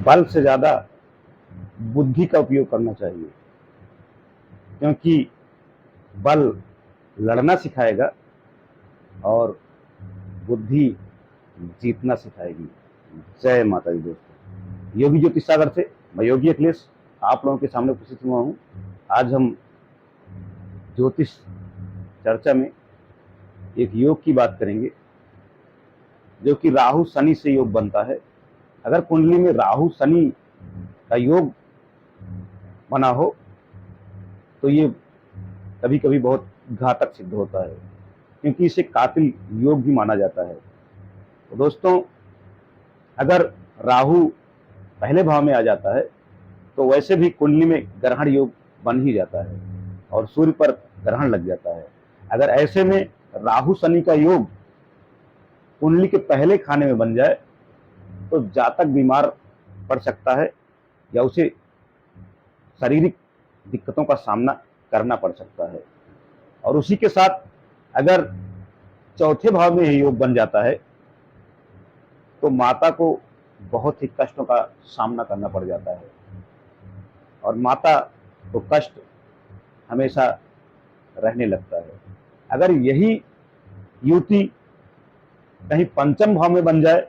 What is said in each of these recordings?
बल से ज़्यादा बुद्धि का उपयोग करना चाहिए, क्योंकि बल लड़ना सिखाएगा और बुद्धि जीतना सिखाएगी। जय माता दी। दोस्तों, योगी ज्योतिष सागर से मैं योगी अखिलेश आप लोगों के सामने उपस्थित हुआ हूँ। आज हम ज्योतिष चर्चा में एक योग की बात करेंगे, जो कि राहु शनि से योग बनता है। अगर कुंडली में राहु शनि का योग बना हो तो ये कभी कभी बहुत घातक सिद्ध होता है, क्योंकि इसे कातिल योग भी माना जाता है। तो दोस्तों, अगर राहु पहले भाव में आ जाता है तो वैसे भी कुंडली में ग्रहण योग बन ही जाता है और सूर्य पर ग्रहण लग जाता है। अगर ऐसे में राहु शनि का योग कुंडली के पहले खाने में बन जाए तो जातक बीमार पड़ सकता है या उसे शारीरिक दिक्कतों का सामना करना पड़ सकता है। और उसी के साथ अगर चौथे भाव में यह योग बन जाता है तो माता को बहुत ही कष्टों का सामना करना पड़ जाता है और माता को कष्ट हमेशा रहने लगता है। अगर यही युति कहीं पंचम भाव में बन जाए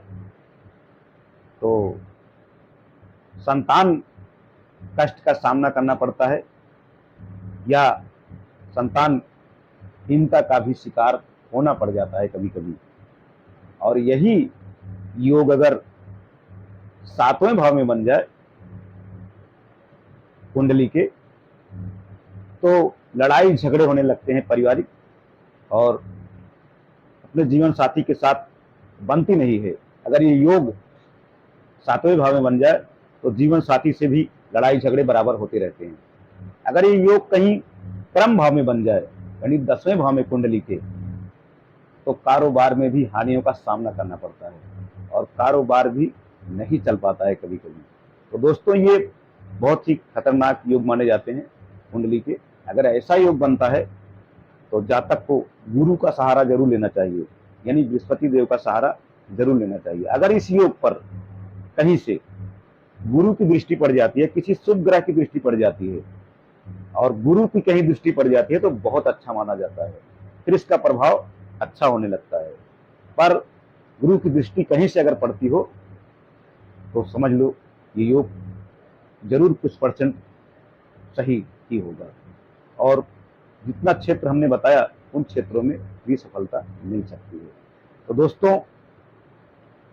तो संतान कष्ट का सामना करना पड़ता है या संतानहीनता का भी शिकार होना पड़ जाता है कभी कभी। और यही योग अगर सातवें भाव में बन जाए कुंडली के, तो लड़ाई झगड़े होने लगते हैं पारिवारिक, और अपने जीवन साथी के साथ बनती नहीं है। अगर ये योग सातवें भाव में बन जाए तो जीवन साथी से भी लड़ाई झगड़े बराबर होते रहते हैं। अगर ये योग कहीं क्रम भाव में बन जाए, यानी 10वें भाव में कुंडली के, तो कारोबार में भी हानियों का सामना करना पड़ता है और कारोबार भी नहीं चल पाता है कभी कभी। तो दोस्तों, ये बहुत ही खतरनाक योग माने जाते हैं कुंडली के। अगर ऐसा योग बनता है तो जातक को गुरु का सहारा जरूर लेना चाहिए, यानी बृहस्पति देव का सहारा जरूर लेना चाहिए। अगर इस योग पर कहीं से गुरु की दृष्टि पड़ जाती है, किसी शुभ ग्रह की दृष्टि पड़ जाती है और गुरु की कहीं दृष्टि पड़ जाती है, तो बहुत अच्छा माना जाता है, फिर इसका प्रभाव अच्छा होने लगता है। पर गुरु की दृष्टि कहीं से अगर पड़ती हो तो समझ लो ये योग जरूर कुछ परसेंट सही ही होगा, और जितना क्षेत्र हमने बताया उन क्षेत्रों में भी सफलता मिल सकती है। तो दोस्तों,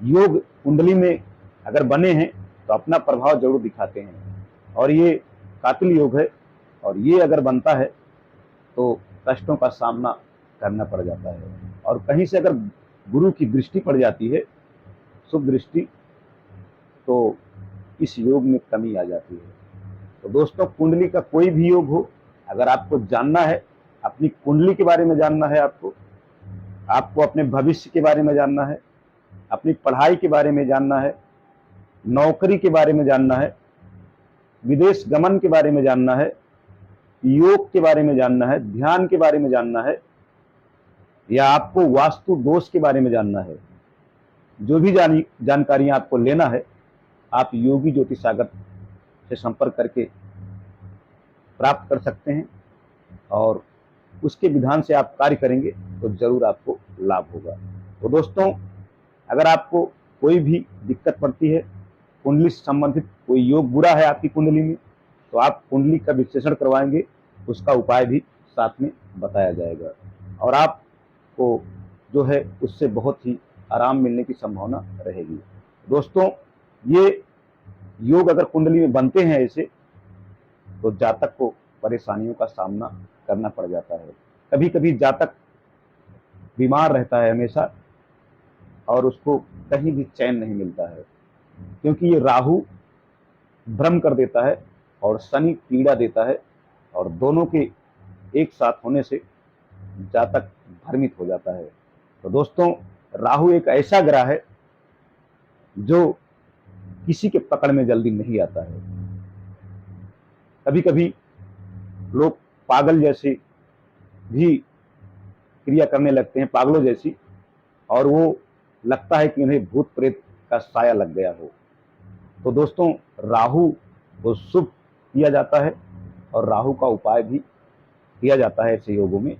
योग कुंडली में अगर बने हैं तो अपना प्रभाव जरूर दिखाते हैं, और ये कातिल योग है, और ये अगर बनता है तो कष्टों का सामना करना पड़ जाता है। और कहीं से अगर गुरु की दृष्टि पड़ जाती है, शुभ दृष्टि, तो इस योग में कमी आ जाती है। तो दोस्तों, कुंडली का कोई भी योग हो, अगर आपको जानना है, अपनी कुंडली के बारे में जानना है, आपको अपने भविष्य के बारे में जानना है, अपनी पढ़ाई के बारे में जानना है, नौकरी के बारे में जानना है, विदेश गमन के बारे में जानना है, योग के बारे में जानना है, ध्यान के बारे में जानना है, या आपको वास्तु दोष के बारे में जानना है, जो भी जानकारियां आपको लेना है, आप योगी ज्योतिष सागर से संपर्क करके प्राप्त कर सकते हैं, और उसके विधान से आप कार्य करेंगे तो जरूर आपको लाभ होगा। तो दोस्तों, अगर आपको कोई भी दिक्कत पड़ती है, कुंडली से संबंधित कोई योग बुरा है आपकी कुंडली में, तो आप कुंडली का विश्लेषण करवाएंगे, उसका उपाय भी साथ में बताया जाएगा, और आपको जो है उससे बहुत ही आराम मिलने की संभावना रहेगी। दोस्तों, ये योग अगर कुंडली में बनते हैं ऐसे, तो जातक को परेशानियों का सामना करना पड़ जाता है। कभी कभी जातक बीमार रहता है हमेशा, और उसको कहीं भी चैन नहीं मिलता है, क्योंकि ये राहु भ्रम कर देता है और शनि पीड़ा देता है, और दोनों के एक साथ होने से जातक भ्रमित हो जाता है। तो दोस्तों, राहु एक ऐसा ग्रह है जो किसी के पकड़ में जल्दी नहीं आता है। कभी कभी लोग पागल जैसे भी क्रिया करने लगते हैं, पागलों जैसी, और वो लगता है कि उन्हें भूत प्रेत का साया लग गया हो। तो दोस्तों, राहु को शुभ किया जाता है और राहु का उपाय भी किया जाता है ऐसे योगों में,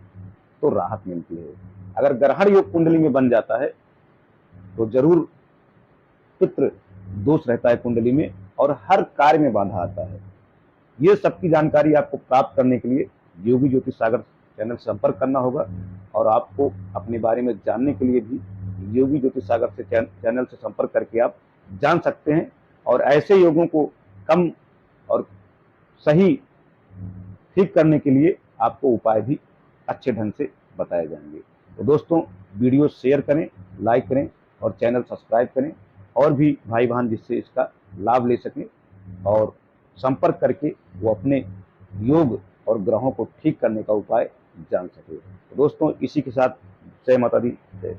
तो राहत मिलती है। अगर ग्रहण योग कुंडली में बन जाता है तो जरूर पितृ दोष रहता है कुंडली में और हर कार्य में बाधा आता है। ये सबकी जानकारी आपको प्राप्त करने के लिए योगी ज्योतिष सागर चैनल से संपर्क करना होगा और आपको अपने बारे में जानने के लिए भी योगी ज्योतिष सागर से चैनल से संपर्क करके आप जान सकते हैं और ऐसे योगों को कम और सही ठीक करने के लिए आपको उपाय भी अच्छे ढंग से बताए जाएंगे। तो दोस्तों, वीडियो शेयर करें, लाइक करें और चैनल सब्सक्राइब करें और भी भाई बहन जिससे इसका लाभ ले सकें और संपर्क करके वो अपने योग और ग्रहों को ठीक करने का उपाय जान सके। तो दोस्तों, इसी के साथ जय माता दी, जय